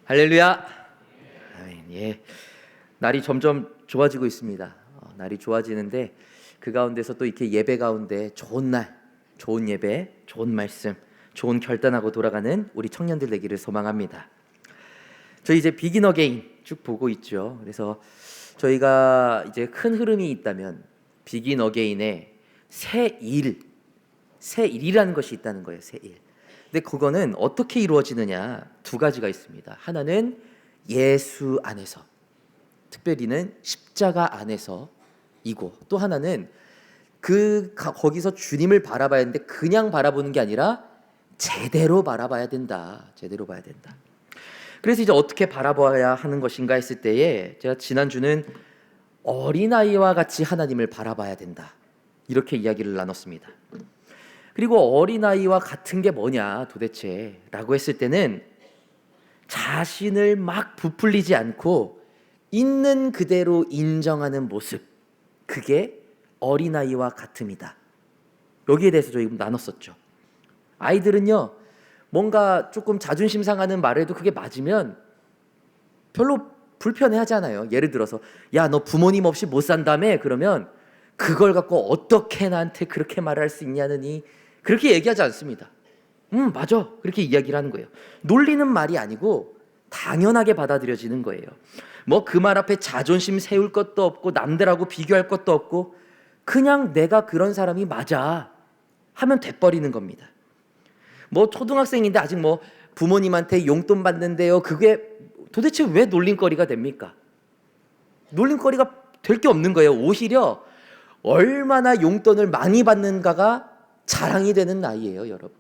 할렐루야. 아멘. 예. 날이 점점 좋아지고 있습니다. 날이 좋아지는데 그 가운데서 또 이렇게 예배 가운데 좋은 날, 좋은 예배, 좋은 말씀, 좋은 결단하고 돌아가는 우리 청년들 되기를 소망합니다. 저희 이제 비긴 어게인 쭉 보고 있죠. 그래서 저희가 이제 큰 흐름이 있다면 비긴 어게인에 새 일이라는 것이 있다는 거예요. 새 일. 근데 그거는 어떻게 이루어지느냐, 두 가지가 있습니다. 하나는 예수 안에서, 특별히는 십자가 안에서이고, 또 하나는 거기서 주님을 바라봐야 하는데 그냥 바라보는 게 아니라 제대로 바라봐야 된다. 제대로 봐야 된다. 그래서 이제 어떻게 바라봐야 하는 것인가 했을 때에 제가 지난주는 어린아이와 같이 하나님을 바라봐야 된다, 이렇게 이야기를 나눴습니다. 그리고 어린아이와 같은 게 뭐냐 도대체 라고 했을 때는 자신을 막 부풀리지 않고 있는 그대로 인정하는 모습, 그게 어린아이와 같음이다. 여기에 대해서 저희 나눴었죠. 아이들은요, 뭔가 조금 자존심 상하는 말을 해도 그게 맞으면 별로 불편해하잖아요. 예를 들어서 야, 너 부모님 없이 못 산다며? 그러면 그걸 갖고 어떻게 나한테 그렇게 말할 수 있냐느니, 그렇게 얘기하지 않습니다. 맞아, 그렇게 이야기를 하는 거예요. 놀리는 말이 아니고 당연하게 받아들여지는 거예요. 뭐 그 말 앞에 자존심 세울 것도 없고 남들하고 비교할 것도 없고 그냥 내가 그런 사람이 맞아 하면 돼버리는 겁니다. 뭐 초등학생인데 아직 뭐 부모님한테 용돈 받는데요, 그게 도대체 왜 놀림거리가 됩니까? 놀림거리가 될 게 없는 거예요. 오히려 얼마나 용돈을 많이 받는가가 자랑이 되는 나이예요, 여러분.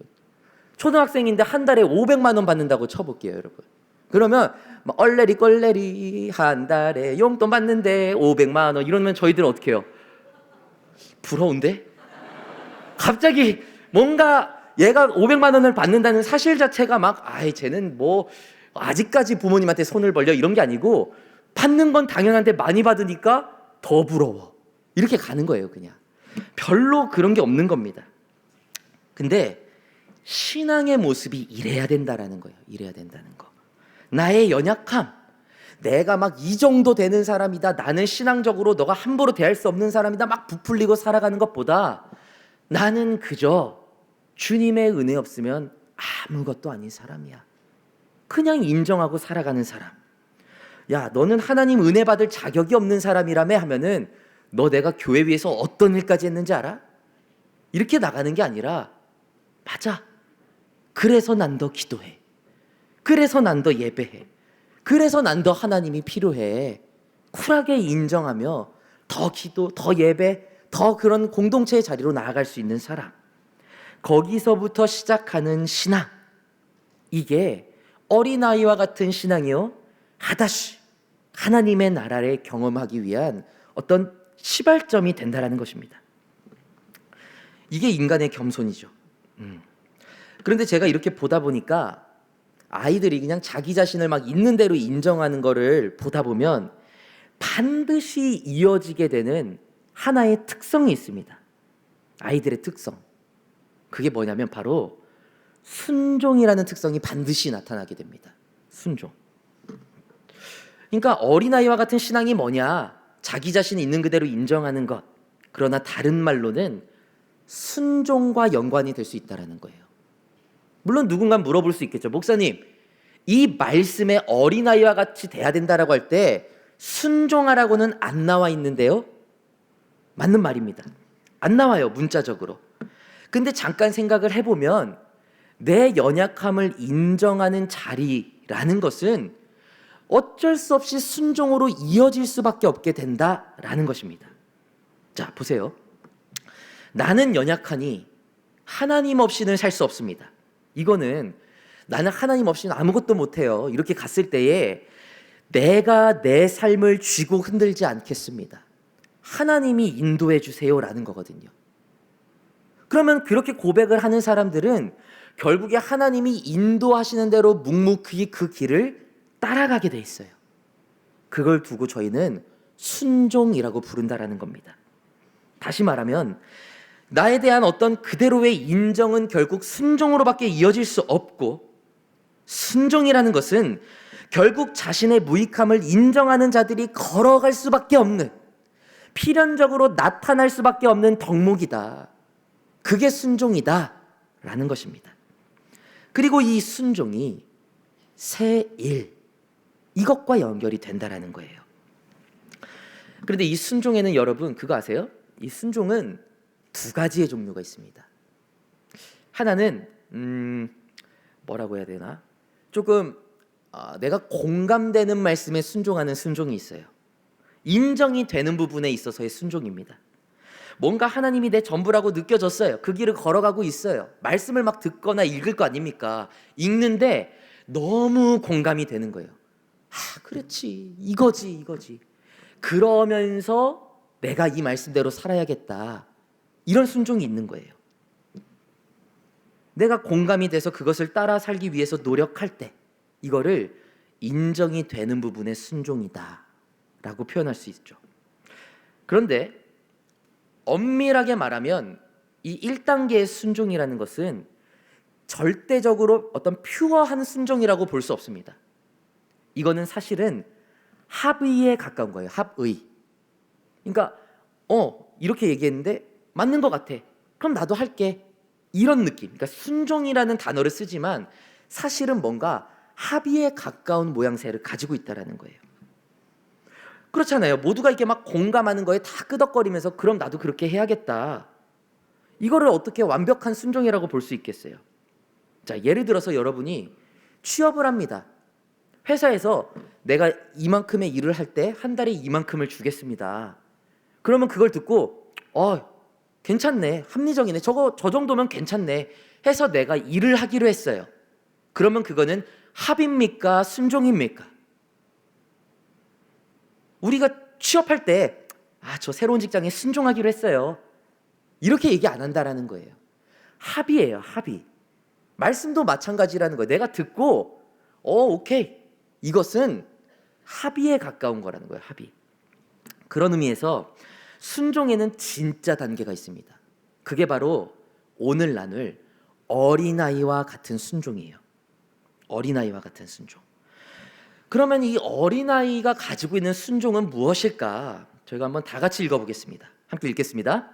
초등학생인데 한 달에 500만 원 받는다고 쳐볼게요, 여러분. 그러면 막 얼레리 꼴레리 한 달에 용돈 받는데 500만 원 이러면 저희들은 어떻게 해요? 부러운데? 갑자기 뭔가 얘가 500만 원을 받는다는 사실 자체가 막 쟤는 뭐 아직까지 부모님한테 손을 벌려 이런 게 아니고 받는 건 당연한데 많이 받으니까 더 부러워, 이렇게 가는 거예요. 그냥 별로 그런 게 없는 겁니다. 근데 신앙의 모습이 이래야 된다라는 거예요. 이래야 된다는 거. 나의 연약함, 내가 막 이 정도 되는 사람이다, 나는 신앙적으로 너가 함부로 대할 수 없는 사람이다, 막 부풀리고 살아가는 것보다 나는 그저 주님의 은혜 없으면 아무것도 아닌 사람이야, 그냥 인정하고 살아가는 사람. 야, 너는 하나님 은혜 받을 자격이 없는 사람이라며 하면은 너 내가 교회 위에서 어떤 일까지 했는지 알아? 이렇게 나가는 게 아니라 맞아, 그래서 난 더 기도해, 그래서 난 더 예배해, 그래서 난 더 하나님이 필요해, 쿨하게 인정하며 더 기도, 더 예배, 더 그런 공동체의 자리로 나아갈 수 있는 사람. 거기서부터 시작하는 신앙, 이게 어린아이와 같은 신앙이요, 하다시 하나님의 나라를 경험하기 위한 어떤 시발점이 된다라는 것입니다. 이게 인간의 겸손이죠. 그런데 제가 이렇게 보다 보니까 아이들이 그냥 자기 자신을 막 있는 대로 인정하는 거를 보다 보면 반드시 이어지게 되는 하나의 특성이 있습니다. 아이들의 특성, 그게 뭐냐면 바로 순종이라는 특성이 반드시 나타나게 됩니다. 순종. 그러니까 어린아이와 같은 신앙이 뭐냐, 자기 자신이 있는 그대로 인정하는 것. 그러나 다른 말로는 순종과 연관이 될 수 있다는 거예요. 물론 누군가 물어볼 수 있겠죠. 목사님, 이 말씀에 어린아이와 같이 돼야 된다라고 할 때 순종하라고는 안 나와 있는데요. 맞는 말입니다. 안 나와요, 문자적으로. 근데 잠깐 생각을 해보면 내 연약함을 인정하는 자리라는 것은 어쩔 수 없이 순종으로 이어질 수밖에 없게 된다라는 것입니다. 자, 보세요. 나는 연약하니 하나님 없이는 살 수 없습니다. 이거는 나는 하나님 없이는 아무것도 못해요, 이렇게 갔을 때에 내가 내 삶을 쥐고 흔들지 않겠습니다. 하나님이 인도해 주세요라는 거거든요. 그러면 그렇게 고백을 하는 사람들은 결국에 하나님이 인도하시는 대로 묵묵히 그 길을 따라가게 돼 있어요. 그걸 두고 저희는 순종이라고 부른다라는 겁니다. 다시 말하면 나에 대한 어떤 그대로의 인정은 결국 순종으로밖에 이어질 수 없고, 순종이라는 것은 결국 자신의 무익함을 인정하는 자들이 걸어갈 수밖에 없는, 필연적으로 나타날 수밖에 없는 덕목이다. 그게 순종이다 라는 것입니다. 그리고 이 순종이 새 일, 이것과 연결이 된다라는 거예요. 그런데 이 순종에는 여러분 그거 아세요? 이 순종은 두 가지의 종류가 있습니다. 하나는 뭐라고 해야 되나? 조금 내가 공감되는 말씀에 순종하는 순종이 있어요. 인정이 되는 부분에 있어서의 순종입니다. 뭔가 하나님이 내 전부라고 느껴졌어요. 그 길을 걸어가고 있어요. 말씀을 막 듣거나 읽을 거 아닙니까? 읽는데 너무 공감이 되는 거예요. 그렇지, 이거지. 그러면서 내가 이 말씀대로 살아야겠다. 이런 순종이 있는 거예요. 내가 공감이 돼서 그것을 따라 살기 위해서 노력할 때 이거를 인정이 되는 부분의 순종이다 라고 표현할 수 있죠. 그런데 엄밀하게 말하면 이 1단계의 순종이라는 것은 절대적으로 어떤 퓨어한 순종이라고 볼 수 없습니다. 이거는 사실은 합의에 가까운 거예요. 합의. 그러니까 이렇게 얘기했는데 맞는 것 같아. 그럼 나도 할게. 이런 느낌. 그러니까 순종이라는 단어를 쓰지만 사실은 뭔가 합의에 가까운 모양새를 가지고 있다라는 거예요. 그렇잖아요. 모두가 이렇게 막 공감하는 거에 다 끄덕거리면서 그럼 나도 그렇게 해야겠다. 이거를 어떻게 완벽한 순종이라고 볼 수 있겠어요? 자, 예를 들어서 여러분이 취업을 합니다. 회사에서 내가 이만큼의 일을 할 때 한 달에 이만큼을 주겠습니다. 그러면 그걸 듣고 괜찮네, 합리적이네, 저 정도면 괜찮네 해서 내가 일을 하기로 했어요. 그러면 그거는 합입니까? 순종입니까? 우리가 취업할 때 저 새로운 직장에 순종하기로 했어요. 이렇게 얘기 안 한다라는 거예요. 합의예요, 합의. 말씀도 마찬가지라는 거예요. 내가 듣고 오케이, 이것은 합의에 가까운 거라는 거예요. 합의. 그런 의미에서 순종에는 진짜 단계가 있습니다. 그게 바로 오늘 나눌 어린아이와 같은 순종이에요. 어린아이와 같은 순종. 그러면 이 어린아이가 가지고 있는 순종은 무엇일까? 저희가 한번 다 같이 읽어보겠습니다. 함께 읽겠습니다.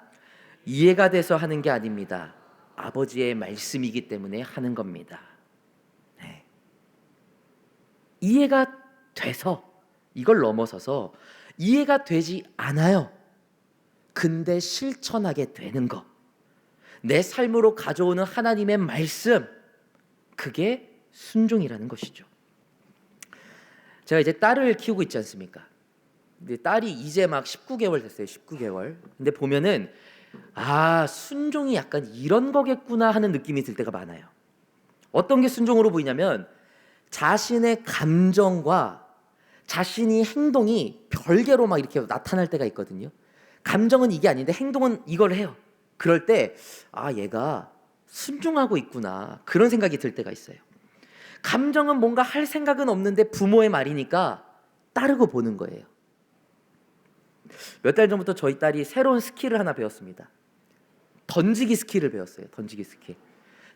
이해가 돼서 하는 게 아닙니다. 아버지의 말씀이기 때문에 하는 겁니다. 네. 이해가 돼서, 이걸 넘어서서 이해가 되지 않아요. 근데 실천하게 되는 것, 내 삶으로 가져오는 하나님의 말씀, 그게 순종이라는 것이죠. 제가 이제 딸을 키우고 있지 않습니까? 근데 딸이 이제 막 19개월 됐어요. 19개월. 근데 보면은 순종이 약간 이런 거겠구나 하는 느낌이 들 때가 많아요. 어떤 게 순종으로 보이냐면 자신의 감정과 자신이 행동이 별개로 막 이렇게 나타날 때가 있거든요. 감정은 이게 아닌데 행동은 이걸 해요. 그럴 때 얘가 순종하고 있구나, 그런 생각이 들 때가 있어요. 감정은 뭔가 할 생각은 없는데 부모의 말이니까 따르고 보는 거예요. 몇 달 전부터 저희 딸이 새로운 스킬을 하나 배웠습니다. 던지기 스킬을 배웠어요. 던지기 스킬.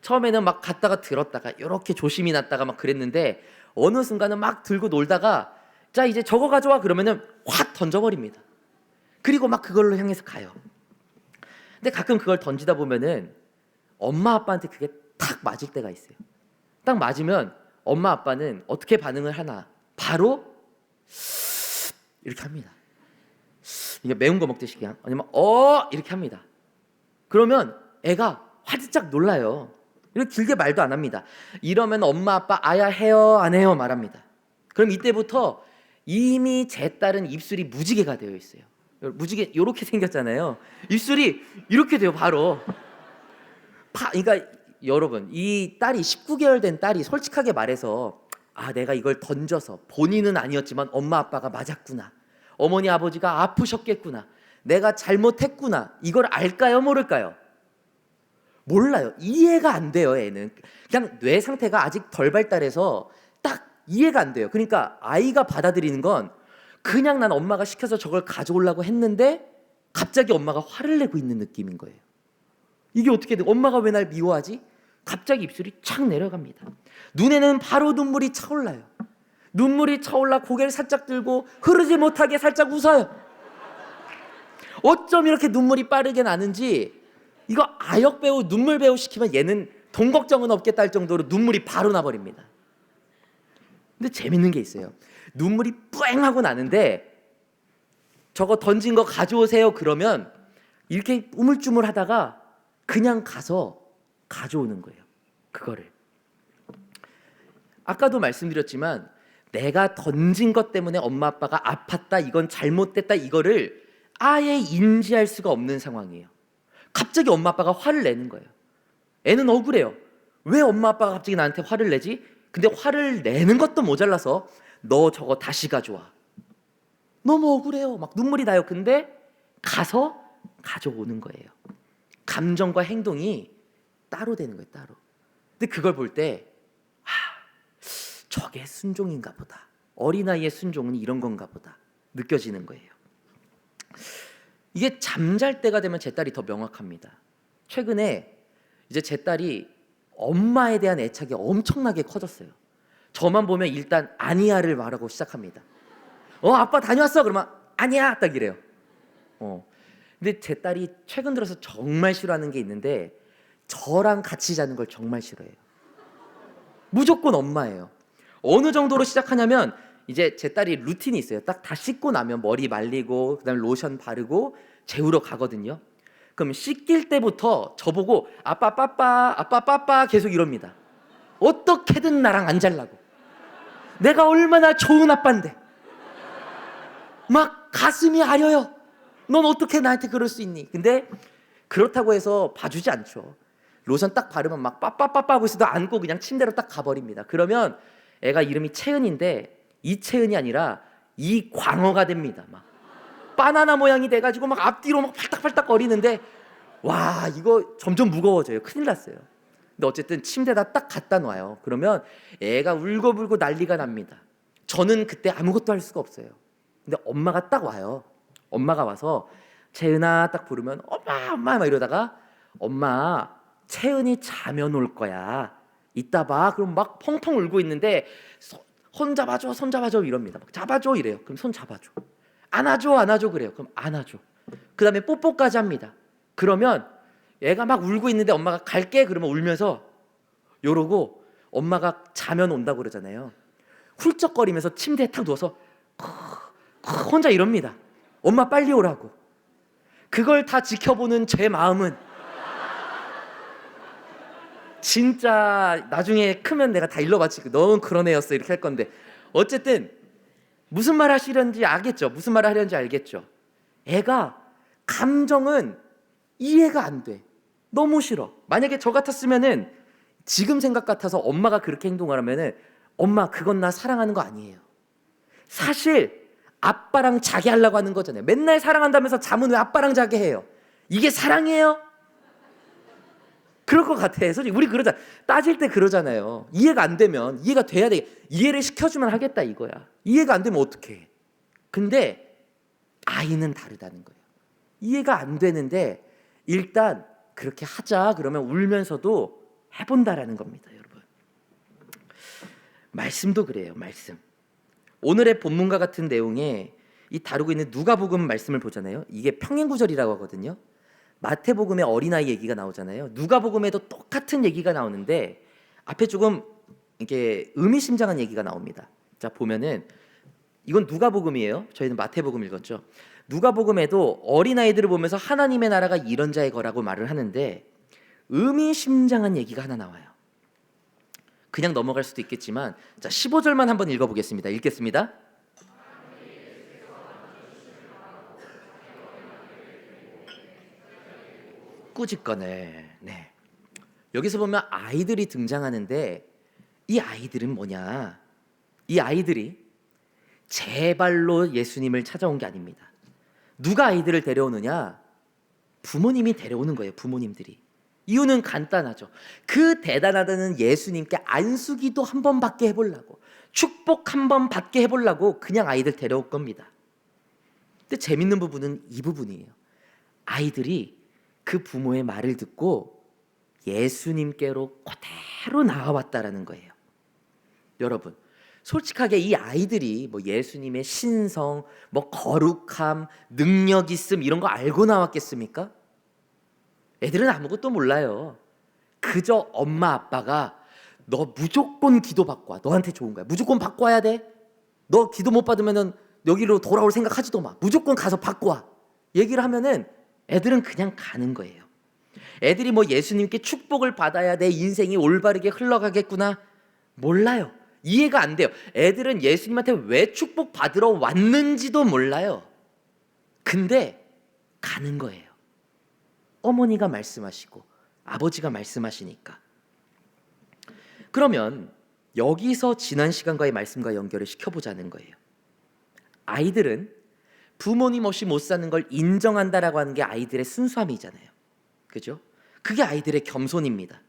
처음에는 막 갔다가 들었다가 이렇게 조심히 놨다가 막 그랬는데 어느 순간은 막 들고 놀다가 자, 이제 저거 가져와 그러면은 확 던져버립니다. 그리고 막 그걸로 향해서 가요. 근데 가끔 그걸 던지다 보면은 엄마 아빠한테 그게 탁 맞을 때가 있어요. 딱 맞으면 엄마 아빠는 어떻게 반응을 하나? 바로 이렇게 합니다. 이게 매운 거 먹듯이 그냥, 아니면 이렇게 합니다. 그러면 애가 화들짝 놀라요. 이렇게 길게 말도 안 합니다. 이러면 엄마 아빠 아야 해요 안 해요 말합니다. 그럼 이때부터 이미 제 딸은 입술이 무지개가 되어 있어요. 무지개 이렇게 생겼잖아요. 입술이 이렇게 돼요. 바로. 그러니까 여러분, 이 딸이 19개월 된 딸이 솔직하게 말해서 내가 이걸 던져서 본인은 아니었지만 엄마 아빠가 맞았구나, 어머니 아버지가 아프셨겠구나, 내가 잘못했구나, 이걸 알까요 모를까요? 몰라요. 이해가 안 돼요. 애는 그냥 뇌 상태가 아직 덜 발달해서 딱 이해가 안 돼요. 그러니까 아이가 받아들이는 건 그냥 난 엄마가 시켜서 저걸 가져오려고 했는데 갑자기 엄마가 화를 내고 있는 느낌인 거예요. 이게 어떻게 돼? 엄마가 왜 날 미워하지? 갑자기 입술이 착 내려갑니다. 눈에는 바로 눈물이 차올라요. 눈물이 차올라 고개를 살짝 들고 흐르지 못하게 살짝 웃어요. 어쩜 이렇게 눈물이 빠르게 나는지, 이거 아역 배우, 눈물 배우 시키면 얘는 돈 걱정은 없겠다 할 정도로 눈물이 바로 나버립니다. 근데 재밌는 게 있어요. 눈물이 뿌앵 하고 나는데 저거 던진 거 가져오세요 그러면 이렇게 우물쭈물 하다가 그냥 가서 가져오는 거예요. 그거를. 아까도 말씀드렸지만 내가 던진 것 때문에 엄마 아빠가 아팠다, 이건 잘못됐다, 이거를 아예 인지할 수가 없는 상황이에요. 갑자기 엄마 아빠가 화를 내는 거예요. 애는 억울해요. 왜 엄마 아빠가 갑자기 나한테 화를 내지? 근데 화를 내는 것도 모자라서 너 저거 다시 가져와. 너무 억울해요. 막 눈물이 나요. 근데 가서 가져오는 거예요. 감정과 행동이 따로 되는 거예요. 따로. 근데 그걸 볼 때 저게 순종인가 보다. 어린아이의 순종은 이런 건가 보다 느껴지는 거예요. 이게 잠잘 때가 되면 제 딸이 더 명확합니다. 최근에 이제 제 딸이 엄마에 대한 애착이 엄청나게 커졌어요. 저만 보면 일단 아니야를 말하고 시작합니다. 아빠 다녀왔어? 그러면 아니야 딱 이래요. 근데 제 딸이 최근 들어서 정말 싫어하는 게 있는데 저랑 같이 자는 걸 정말 싫어해요. 무조건 엄마예요. 어느 정도로 시작하냐면 이제 제 딸이 루틴이 있어요. 딱 다 씻고 나면 머리 말리고 그다음에 로션 바르고 재우러 가거든요. 그럼 씻길 때부터 저보고 아빠 빠빠 아빠 빠빠 계속 이럽니다. 어떻게든 나랑 안 잘라고. 내가 얼마나 좋은 아빠인데. 막 가슴이 아려요. 넌 어떻게 나한테 그럴 수 있니? 근데 그렇다고 해서 봐주지 않죠. 로션 딱 바르면 막 빠빠빠빠 하고 있어도 안고 그냥 침대로 딱 가버립니다. 그러면 애가 이름이 채은인데 이채은이 아니라 이광어가 됩니다. 막 바나나 모양이 돼가지고 막 앞뒤로 막 팔딱팔딱 거리는데 와 이거 점점 무거워져요. 큰일 났어요. 근데 어쨌든 침대에다 딱 갖다 놔요. 그러면 애가 울고불고 난리가 납니다. 저는 그때 아무것도 할 수가 없어요. 근데 엄마가 딱 와요. 엄마가 와서 채은아 딱 부르면 엄마 엄마 막 이러다가 엄마 채은이 자면 올 거야. 이따 봐. 그럼 막 펑펑 울고 있는데 손 잡아줘 손 잡아줘 이럽니다. 막 잡아줘 이래요. 그럼 손 잡아줘. 안아줘 안아줘 그래요. 그럼 안아줘. 그 다음에 뽀뽀까지 합니다. 그러면 애가 막 울고 있는데 엄마가 갈게 그러면 울면서 요러고 엄마가 자면 온다고 그러잖아요. 훌쩍거리면서 침대에 탁 누워서 혼자 이럽니다. 엄마 빨리 오라고. 그걸 다 지켜보는 제 마음은 진짜 나중에 크면 내가 다 일러바치고 넌 그런 애였어 이렇게 할 건데 어쨌든 무슨 말 하시려는지 알겠죠. 무슨 말 하려는지 알겠죠. 애가 감정은 이해가 안 돼. 너무 싫어. 만약에 저 같았으면은 지금 생각 같아서 엄마가 그렇게 행동을 하면은 엄마 그건 나 사랑하는 거 아니에요. 사실 아빠랑 자게 하려고 하는 거잖아요. 맨날 사랑한다면서 잠은 왜 아빠랑 자게 해요? 이게 사랑이에요? 그럴 것 같아. 솔직히 우리 그러자 따질 때 그러잖아요. 이해가 안 되면 이해가 돼야 돼. 이해를 시켜주면 하겠다 이거야. 이해가 안 되면 어떡해. 근데 아이는 다르다는 거예요. 이해가 안 되는데 일단 그렇게 하자 그러면 울면서도 해본다라는 겁니다. 여러분 말씀도 그래요. 말씀 오늘의 본문과 같은 내용에 이 다루고 있는 누가복음 말씀을 보잖아요. 이게 평행구절이라고 하거든요. 마태복음에 어린아이 얘기가 나오잖아요. 누가복음에도 똑같은 얘기가 나오는데 앞에 조금 이렇게 의미심장한 얘기가 나옵니다. 자 보면은 이건 누가복음이에요. 저희는 마태복음 읽었죠. 누가복음에도 어린아이들을 보면서 하나님의 나라가 이런 자의 거라고 말을 하는데 의미심장한 얘기가 하나 나와요. 그냥 넘어갈 수도 있겠지만 자 15절만 한번 읽어보겠습니다. 읽겠습니다. 꾸짖거늘. 네. 여기서 보면 아이들이 등장하는데 이 아이들은 뭐냐? 이 아이들이 제 발로 예수님을 찾아온 게 아닙니다. 누가 아이들을 데려오느냐? 부모님이 데려오는 거예요. 부모님들이. 이유는 간단하죠. 그 대단하다는 예수님께 안수기도 한 번 받게 해보려고 축복 한 번 받게 해보려고 그냥 아이들 데려올 겁니다. 근데 재밌는 부분은 이 부분이에요. 아이들이 그 부모의 말을 듣고 예수님께로 그대로 나아왔다라는 거예요. 여러분 솔직하게 이 아이들이 뭐 예수님의 신성, 뭐 거룩함, 능력 있음 이런 거 알고 나왔겠습니까? 애들은 아무것도 몰라요. 그저 엄마 아빠가 너 무조건 기도받고 와. 너한테 좋은 거야. 무조건 받고 와야 돼. 너 기도 못 받으면은 여기로 돌아올 생각하지도 마. 무조건 가서 받고 와. 얘기를 하면은 애들은 그냥 가는 거예요. 애들이 뭐 예수님께 축복을 받아야 내 인생이 올바르게 흘러가겠구나 몰라요. 이해가 안 돼요. 애들은 예수님한테 왜 축복 받으러 왔는지도 몰라요. 근데 가는 거예요. 어머니가 말씀하시고 아버지가 말씀하시니까. 그러면 여기서 지난 시간과의 말씀과 연결을 시켜보자는 거예요. 아이들은 부모님 없이 못 사는 걸 인정한다라고 하는 게 아이들의 순수함이잖아요. 그죠? 그게 아이들의 겸손입니다.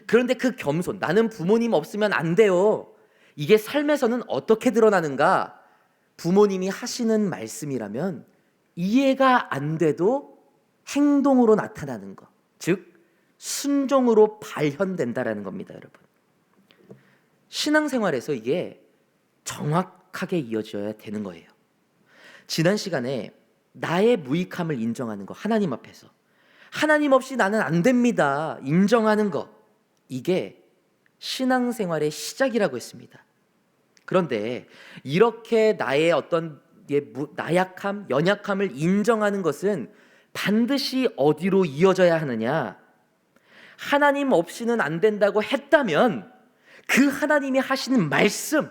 그런데 그 겸손, 나는 부모님 없으면 안 돼요. 이게 삶에서는 어떻게 드러나는가? 부모님이 하시는 말씀이라면 이해가 안 돼도 행동으로 나타나는 것, 즉 순종으로 발현된다라는 겁니다, 여러분. 신앙생활에서 이게 정확하게 이어져야 되는 거예요. 지난 시간에 나의 무익함을 인정하는 거, 하나님 앞에서 하나님 없이 나는 안 됩니다 인정하는 거, 이게 신앙생활의 시작이라고 했습니다. 그런데 이렇게 나의 어떤 나약함, 연약함을 인정하는 것은 반드시 어디로 이어져야 하느냐? 하나님 없이는 안 된다고 했다면 그 하나님이 하시는 말씀,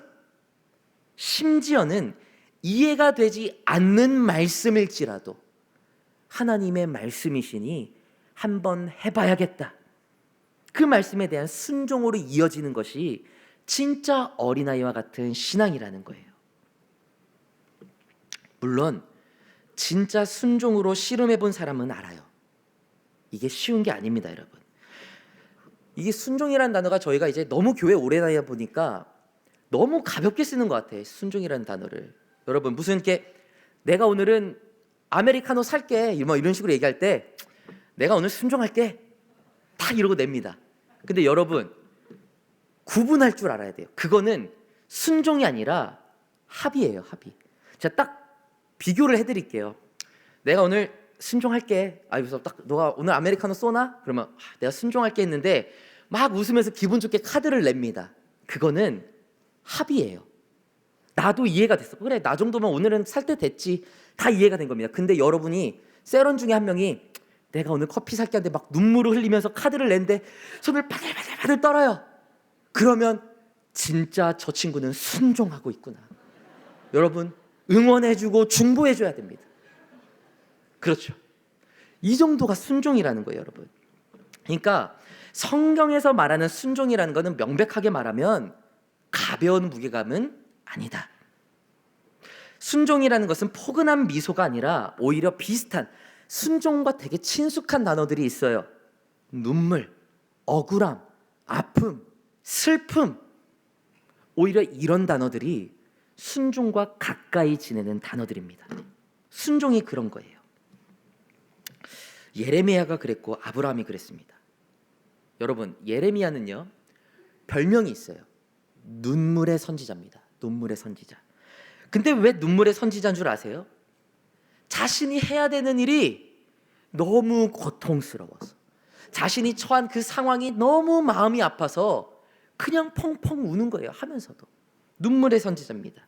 심지어는 이해가 되지 않는 말씀일지라도 하나님의 말씀이시니 한번 해봐야겠다. 그 말씀에 대한 순종으로 이어지는 것이 진짜 어린아이와 같은 신앙이라는 거예요. 물론 진짜 순종으로 씨름해본 사람은 알아요. 이게 쉬운 게 아닙니다, 여러분. 이게 순종이라는 단어가 저희가 이제 너무 교회 오래 다니다 보니까 너무 가볍게 쓰는 것 같아요. 순종이라는 단어를. 여러분 무슨 이렇게 내가 오늘은 아메리카노 살게 뭐 이런 식으로 얘기할 때 내가 오늘 순종할게 딱 이러고 냅니다. 근데 여러분 구분할 줄 알아야 돼요. 그거는 순종이 아니라 합의예요, 합의. 제가 딱 비교를 해드릴게요. 내가 오늘 순종할게. 그래서 딱 너가 오늘 아메리카노 쏘나? 그러면 내가 순종할게 했는데 막 웃으면서 기분 좋게 카드를 냅니다. 그거는 합의예요. 나도 이해가 됐어. 그래, 나 정도면 오늘은 살 때 됐지. 다 이해가 된 겁니다. 근데 여러분이 세런 중에 한 명이 내가 오늘 커피 살게 하는데 막 눈물을 흘리면서 카드를 낸데 손을 바들바들 떨어요. 그러면 진짜 저 친구는 순종하고 있구나. 여러분 응원해주고 중보해줘야 됩니다. 그렇죠. 이 정도가 순종이라는 거예요, 여러분. 그러니까 성경에서 말하는 순종이라는 것은 명백하게 말하면 가벼운 무게감은 아니다. 순종이라는 것은 포근한 미소가 아니라 오히려 비슷한, 순종과 되게 친숙한 단어들이 있어요. 눈물, 억울함, 아픔, 슬픔. 오히려 이런 단어들이 순종과 가까이 지내는 단어들입니다. 순종이 그런 거예요. 예레미야가 그랬고 아브라함이 그랬습니다. 여러분 예레미야는요 별명이 있어요. 눈물의 선지자입니다. 눈물의 선지자. 근데 왜 눈물의 선지자인 줄 아세요? 자신이 해야 되는 일이 너무 고통스러워서, 자신이 처한 그 상황이 너무 마음이 아파서 그냥 펑펑 우는 거예요. 하면서도 눈물의 선지자입니다.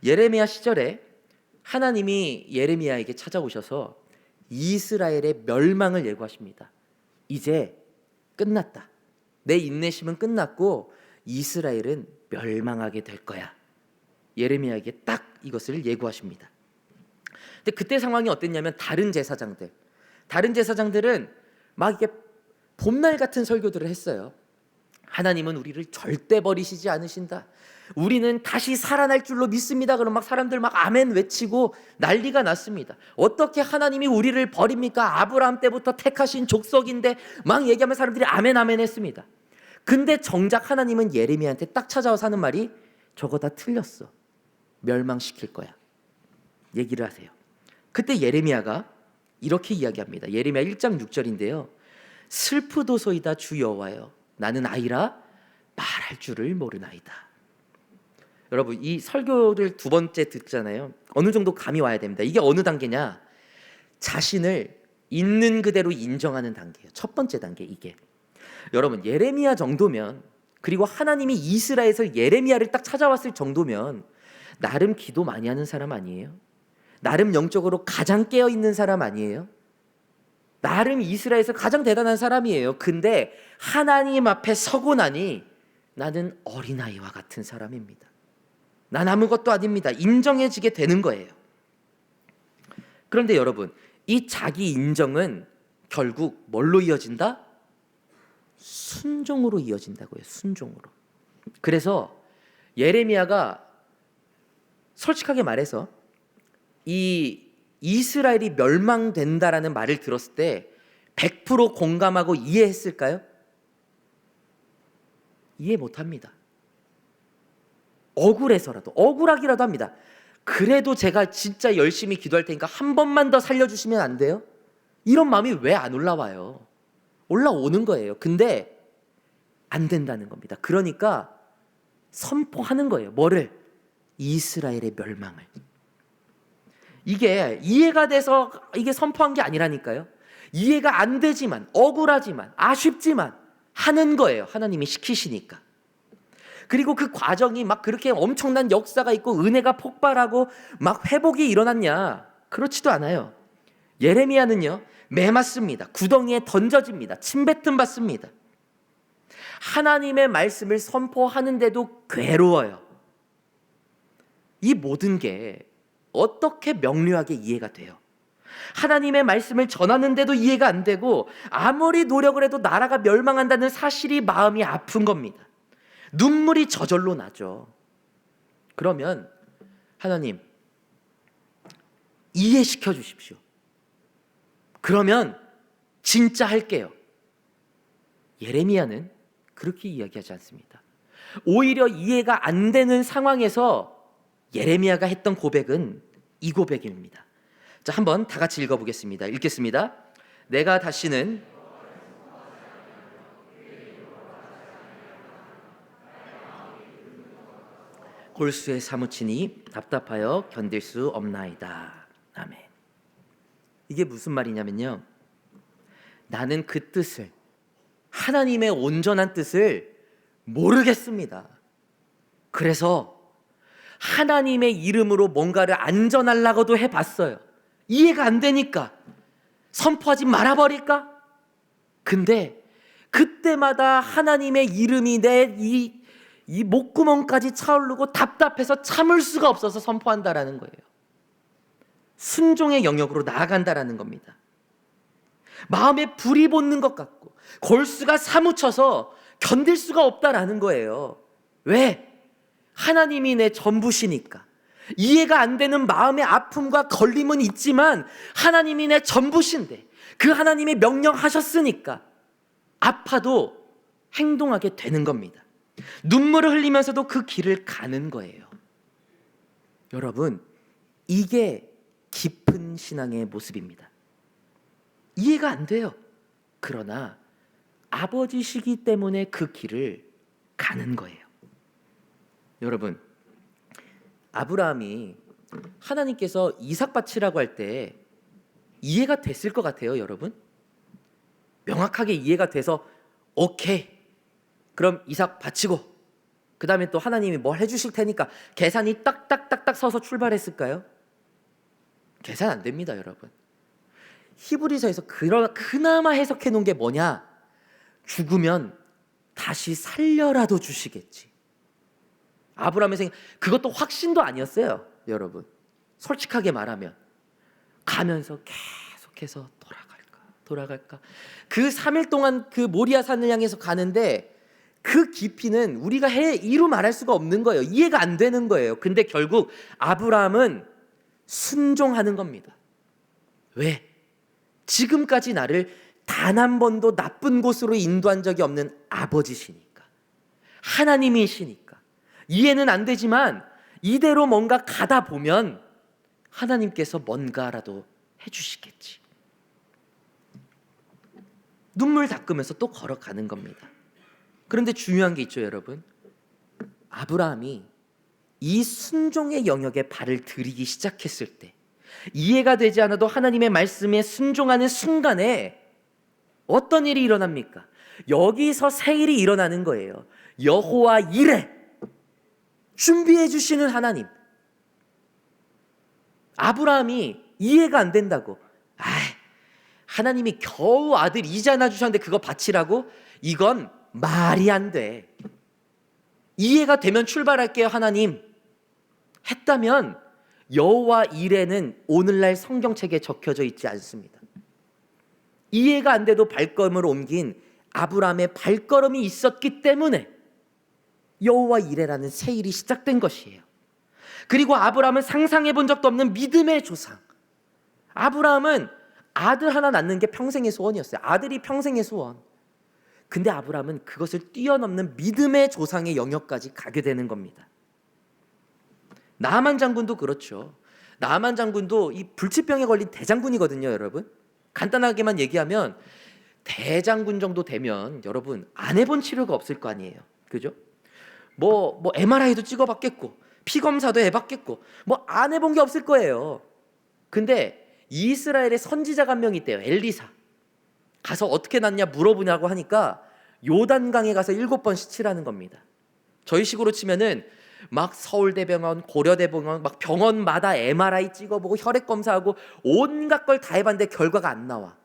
예레미야 시절에 하나님이 예레미야에게 찾아오셔서 이스라엘의 멸망을 예고하십니다. 이제 끝났다. 내 인내심은 끝났고 이스라엘은 멸망하게 될 거야. 예레미야에게 딱 이것을 예고하십니다. 근데 그때 상황이 어땠냐면 다른 제사장들은 막 이게 봄날 같은 설교들을 했어요. 하나님은 우리를 절대 버리시지 않으신다. 우리는 다시 살아날 줄로 믿습니다. 그럼 막 사람들 막 아멘 외치고 난리가 났습니다. 어떻게 하나님이 우리를 버립니까? 아브라함 때부터 택하신 족속인데 막 얘기하면 사람들이 아멘 아멘 했습니다. 근데 정작 하나님은 예레미야한테 딱 찾아와서 하는 말이 저거 다 틀렸어. 멸망시킬 거야. 얘기를 하세요. 그때 예레미야가 이렇게 이야기합니다. 예레미야 1장 6절인데요. 슬프도소이다 주 여호와여 나는 아이라 말할 줄을 모르나이다. 여러분, 이 설교를 두 번째 듣잖아요. 어느 정도 감이 와야 됩니다. 이게 어느 단계냐? 자신을 있는 그대로 인정하는 단계예요. 첫 번째 단계 이게. 여러분, 예레미야 정도면, 그리고 하나님이 이스라엘에서 예레미야를 딱 찾아왔을 정도면 나름 기도 많이 하는 사람 아니에요? 나름 영적으로 가장 깨어 있는 사람 아니에요? 나름 이스라엘에서 가장 대단한 사람이에요. 근데 하나님 앞에 서고 나니 나는 어린아이와 같은 사람입니다. 난 아무것도 아닙니다. 인정해지게 되는 거예요. 그런데 여러분, 이 자기 인정은 결국 뭘로 이어진다? 순종으로 이어진다고요. 순종으로. 그래서 예레미야가 솔직하게 말해서 이 이스라엘이 멸망된다라는 말을 들었을 때 100% 공감하고 이해했을까요? 이해 못합니다. 억울해서라도, 억울하기라도 합니다. 그래도 제가 진짜 열심히 기도할 테니까 한 번만 더 살려주시면 안 돼요? 이런 마음이 왜 안 올라와요? 올라오는 거예요. 근데 안 된다는 겁니다. 그러니까 선포하는 거예요. 뭐를? 이스라엘의 멸망을. 이게 이해가 돼서 이게 선포한 게 아니라니까요. 이해가 안 되지만, 억울하지만, 아쉽지만 하는 거예요. 하나님이 시키시니까. 그리고 그 과정이 막 그렇게 엄청난 역사가 있고 은혜가 폭발하고 막 회복이 일어났냐? 그렇지도 않아요. 예레미야는요, 매맞습니다. 구덩이에 던져집니다. 침뱉음 받습니다. 하나님의 말씀을 선포하는데도 괴로워요. 이 모든 게 어떻게 명료하게 이해가 돼요? 하나님의 말씀을 전하는데도 이해가 안 되고 아무리 노력을 해도 나라가 멸망한다는 사실이 마음이 아픈 겁니다. 눈물이 저절로 나죠. 그러면 하나님, 이해시켜 주십시오. 그러면 진짜 할게요. 예레미야는 그렇게 이야기하지 않습니다. 오히려 이해가 안 되는 상황에서 예레미야가 했던 고백은 이 고백입니다. 자, 한번 다 같이 읽어보겠습니다. 읽겠습니다. 내가 다시는 골수에 사무치니 답답하여 견딜 수 없나이다. 아멘. 이게 무슨 말이냐면요, 나는 그 뜻을, 하나님의 온전한 뜻을 모르겠습니다. 그래서 하나님의 이름으로 뭔가를 안전하려고도 해봤어요. 이해가 안 되니까 선포하지 말아버릴까? 근데 그때마다 하나님의 이름이 내 이 목구멍까지 차오르고 답답해서 참을 수가 없어서 선포한다라는 거예요. 순종의 영역으로 나아간다라는 겁니다. 마음에 불이 붙는 것 같고 골수가 사무쳐서 견딜 수가 없다라는 거예요. 왜? 하나님이 내 전부시니까. 이해가 안 되는 마음의 아픔과 걸림은 있지만 하나님이 내 전부신데 그 하나님이 명령하셨으니까 아파도 행동하게 되는 겁니다. 눈물을 흘리면서도 그 길을 가는 거예요. 여러분, 이게 깊은 신앙의 모습입니다. 이해가 안 돼요. 그러나 아버지시기 때문에 그 길을 가는 거예요. 여러분, 아브라함이 하나님께서 이삭 바치라고 할 때 이해가 됐을 것 같아요, 여러분? 명확하게 이해가 돼서 오케이, 그럼 이삭 바치고 그 다음에 또 하나님이 뭘 해주실 테니까 계산이 딱딱딱딱 서서 출발했을까요? 계산 안 됩니다, 여러분. 히브리서에서 그나마 해석해 놓은 게 뭐냐? 죽으면 다시 살려라도 주시겠지. 아브라함의 생각, 그것도 확신도 아니었어요, 여러분. 솔직하게 말하면 가면서 계속해서 돌아갈까. 그 3일 동안 그 모리아 산을 향해서 가는데 그 깊이는 우리가 이루 말할 수가 없는 거예요. 이해가 안 되는 거예요. 근데 결국 아브라함은 순종하는 겁니다. 왜? 지금까지 나를 단 한 번도 나쁜 곳으로 인도한 적이 없는 아버지시니까, 하나님이시니까. 이해는 안 되지만 이대로 뭔가 가다 보면 하나님께서 뭔가라도 해주시겠지. 눈물 닦으면서 또 걸어가는 겁니다. 그런데 중요한 게 있죠, 여러분. 아브라함이 이 순종의 영역에 발을 들이기 시작했을 때, 이해가 되지 않아도 하나님의 말씀에 순종하는 순간에 어떤 일이 일어납니까? 여기서 새 일이 일어나는 거예요. 여호와 이레, 준비해 주시는 하나님. 아브라함이 이해가 안 된다고, 하나님이 겨우 아들 이자 하나 주셨는데 그거 바치라고? 이건 말이 안 돼. 이해가 되면 출발할게요 하나님 했다면, 여호와 이레는 오늘날 성경책에 적혀져 있지 않습니다. 이해가 안 돼도 발걸음을 옮긴 아브라함의 발걸음이 있었기 때문에 여호와 이레라는 새 일이 시작된 것이에요. 그리고 아브라함은 상상해 본 적도 없는 믿음의 조상. 아브라함은 아들 하나 낳는 게 평생의 소원이었어요. 아들이 평생의 소원. 근데 아브라함은 그것을 뛰어넘는 믿음의 조상의 영역까지 가게 되는 겁니다. 나아만 장군도 그렇죠. 나아만 장군도 이 불치병에 걸린 대장군이거든요, 여러분. 간단하게만 얘기하면 대장군 정도 되면 여러분 안 해본 치료가 없을 거 아니에요, 그죠? 뭐 MRI도 찍어봤겠고 피검사도 해봤겠고 뭐 안 해본 게 없을 거예요. 근데 이스라엘의 선지자가 한 명 있대요, 엘리사. 가서 어떻게 났냐 물어보냐고 하니까 요단강에 가서 7번 시치라는 겁니다. 저희 식으로 치면은 막 서울대병원, 고려대병원, 막 병원마다 MRI 찍어보고 혈액 검사하고 온갖 걸 다 해봤는데 결과가 안 나와.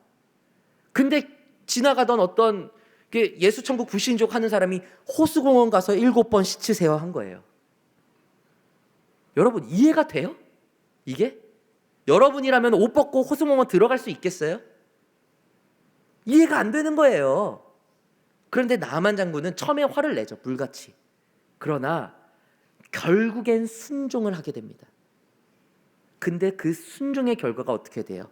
근데 지나가던 어떤 예수천국 불신족 하는 사람이 호수공원 가서 7번 시치세요 한 거예요. 여러분 이해가 돼요? 이게? 여러분이라면 옷 벗고 호수공원 들어갈 수 있겠어요? 이해가 안 되는 거예요. 그런데 나만 장군은 처음에 화를 내죠, 불같이. 그러나 결국엔 순종을 하게 됩니다. 근데 그 순종의 결과가 어떻게 돼요?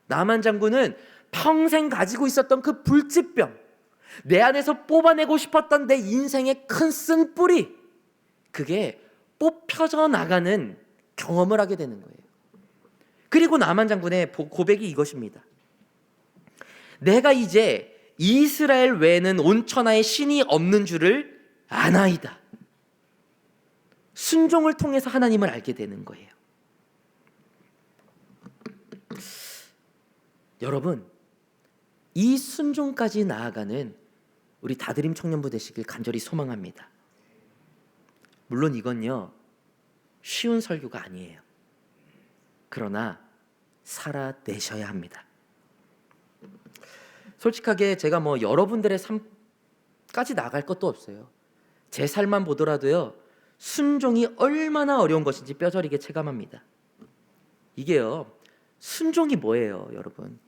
나만 장군은 평생 가지고 있었던 그 불치병, 내 안에서 뽑아내고 싶었던 내 인생의 큰 쓴뿌리, 그게 뽑혀져 나가는 경험을 하게 되는 거예요. 그리고 나만 장군의 고백이 이것입니다. 내가 이제 이스라엘 외에는 온 천하에 신이 없는 줄을 아나이다. 순종을 통해서 하나님을 알게 되는 거예요. 여러분, 이 순종까지 나아가는 우리 다드림 청년부 되시길 간절히 소망합니다. 물론 이건요 쉬운 설교가 아니에요. 그러나 살아내셔야 합니다. 솔직하게 제가 뭐 여러분들의 삶까지 나갈 것도 없어요. 제 삶만 보더라도요 순종이 얼마나 어려운 것인지 뼈저리게 체감합니다. 이게요, 순종이 뭐예요 여러분?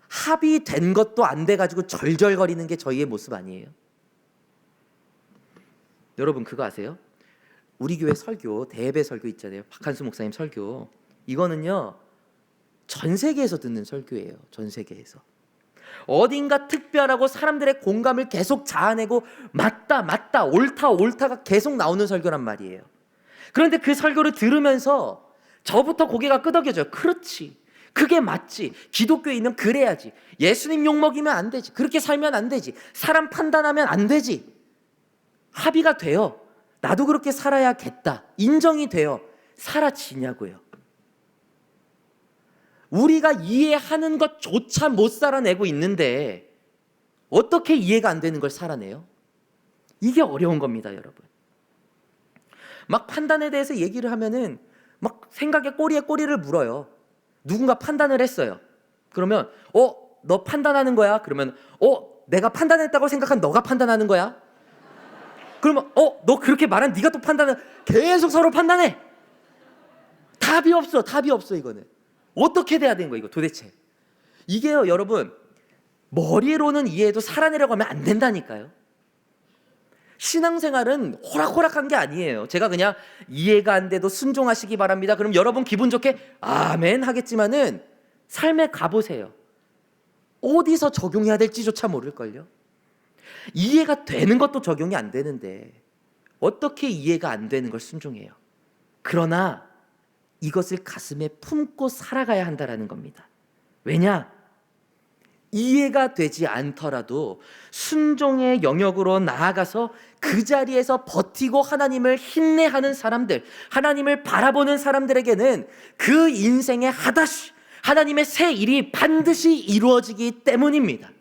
합의된 것도 안 돼가지고 절절거리는 게 저희의 모습 아니에요? 여러분 그거 아세요? 우리 교회 설교, 대예배 설교 있잖아요, 박한수 목사님 설교. 이거는요 전 세계에서 듣는 설교예요. 전 세계에서. 어딘가 특별하고 사람들의 공감을 계속 자아내고 맞다 옳다가 계속 나오는 설교란 말이에요. 그런데 그 설교를 들으면서 저부터 고개가 끄덕여져요. 그렇지, 그게 맞지, 기독교인은 그래야지, 예수님 욕먹이면 안 되지, 그렇게 살면 안 되지, 사람 판단하면 안 되지. 합의가 돼요. 나도 그렇게 살아야겠다, 인정이 돼요. 사라지냐고요. 우리가 이해하는 것조차 못 살아내고 있는데 어떻게 이해가 안 되는 걸 살아내요? 이게 어려운 겁니다, 여러분. 막 판단에 대해서 얘기를 하면은 막 생각에 꼬리에 꼬리를 물어요. 누군가 판단을 했어요. 그러면 너 판단하는 거야? 그러면 내가 판단했다고 생각한 너가 판단하는 거야? 그러면 너 그렇게 말한 네가 또 판단을, 계속 서로 판단해. 답이 없어 이거는. 어떻게 돼야 되는 거예요 이거 도대체? 이게요 여러분, 머리로는 이해해도 살아내려고 하면 안 된다니까요. 신앙생활은 호락호락한 게 아니에요. 제가 그냥 이해가 안 돼도 순종하시기 바랍니다, 그럼 여러분 기분 좋게 아멘 하겠지만은 삶에 가보세요. 어디서 적용해야 될지조차 모를걸요. 이해가 되는 것도 적용이 안 되는데 어떻게 이해가 안 되는 걸 순종해요? 그러나 이것을 가슴에 품고 살아가야 한다라는 겁니다. 왜냐? 이해가 되지 않더라도 순종의 영역으로 나아가서 그 자리에서 버티고 하나님을 인내하는 사람들, 하나님을 바라보는 사람들에게는 그 인생의 하다시 하나님의 새 일이 반드시 이루어지기 때문입니다.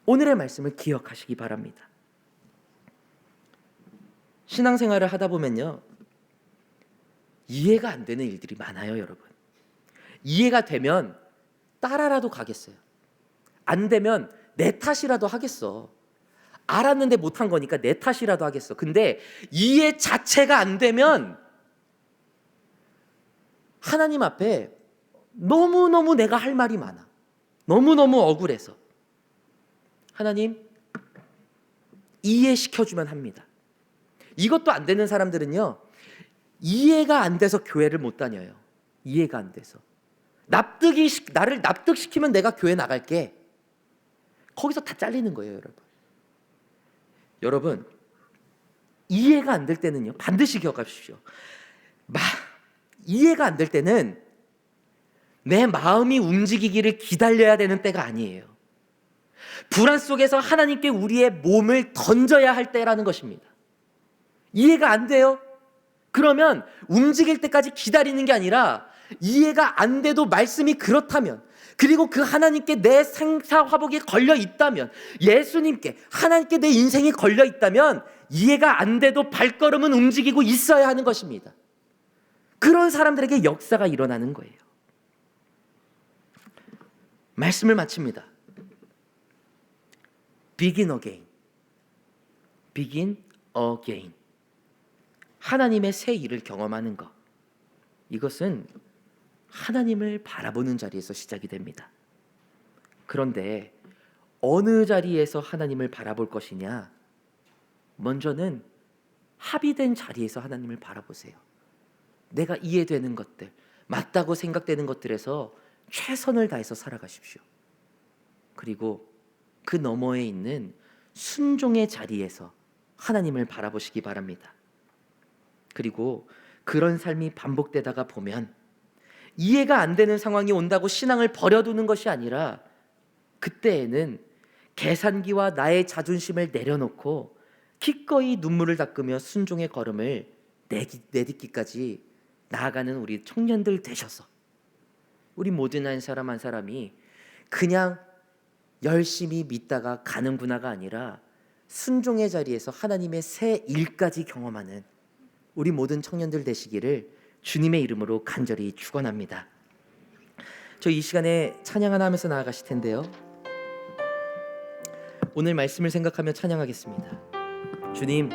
오늘의 말씀을 기억하시기 바랍니다. 신앙생활을 하다 보면요, 이해가 안 되는 일들이 많아요, 여러분. 이해가 되면 따라라도 가겠어요. 안 되면 내 탓이라도 하겠어. 알았는데 못한 거니까 내 탓이라도 하겠어. 근데 이해 자체가 안 되면 하나님 앞에 너무너무 내가 할 말이 많아. 너무너무 억울해서 하나님 이해시켜주면 합니다. 이것도 안 되는 사람들은요, 이해가 안 돼서 교회를 못 다녀요. 이해가 안 돼서 나를 납득시키면 내가 교회 나갈게. 거기서 다 잘리는 거예요, 여러분. 여러분, 이해가 안 될 때는요, 반드시 기억하십시오. 이해가 안 될 때는 내 마음이 움직이기를 기다려야 되는 때가 아니에요. 불안 속에서 하나님께 우리의 몸을 던져야 할 때라는 것입니다. 이해가 안 돼요? 그러면 움직일 때까지 기다리는 게 아니라 이해가 안 돼도 말씀이 그렇다면, 그리고 그 하나님께 내 생사화복이 걸려 있다면, 예수님께, 하나님께 내 인생이 걸려 있다면 이해가 안 돼도 발걸음은 움직이고 있어야 하는 것입니다. 그런 사람들에게 역사가 일어나는 거예요. 말씀을 마칩니다. Begin again. Begin again. 하나님의 새 일을 경험하는 것, 이것은 하나님을 바라보는 자리에서 시작이 됩니다. 그런데 어느 자리에서 하나님을 바라볼 것이냐? 먼저는 합의된 자리에서 하나님을 바라보세요. 내가 이해되는 것들, 맞다고 생각되는 것들에서 최선을 다해서 살아가십시오. 그리고 그 너머에 있는 순종의 자리에서 하나님을 바라보시기 바랍니다. 그리고 그런 삶이 반복되다가 보면 이해가 안 되는 상황이 온다고 신앙을 버려두는 것이 아니라, 그때에는 계산기와 나의 자존심을 내려놓고 기꺼이 눈물을 닦으며 순종의 걸음을 내딛기까지 나아가는 우리 청년들 되셔서, 우리 모든 한 사람 한 사람이 그냥 열심히 믿다가 가는구나가 아니라 순종의 자리에서 하나님의 새 일까지 경험하는 우리 모든 청년들 되시기를 주님의 이름으로 간절히 축원합니다. 저 이 시간에 찬양 하나 하면서 나아가실 텐데요, 오늘 말씀을 생각하며 찬양하겠습니다. 주님,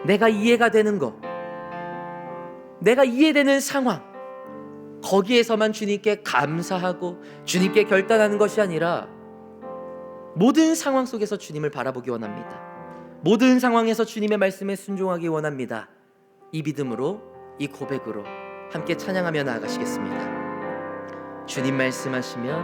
내가 이해가 되는 것, 내가 이해되는 상황, 거기에서만 주님께 감사하고 주님께 결단하는 것이 아니라 모든 상황 속에서 주님을 바라보기 원합니다. 모든 상황에서 주님의 말씀에 순종하기 원합니다. 이 믿음으로, 이 고백으로 함께 찬양하며 나아가시겠습니다. 주님 말씀하시면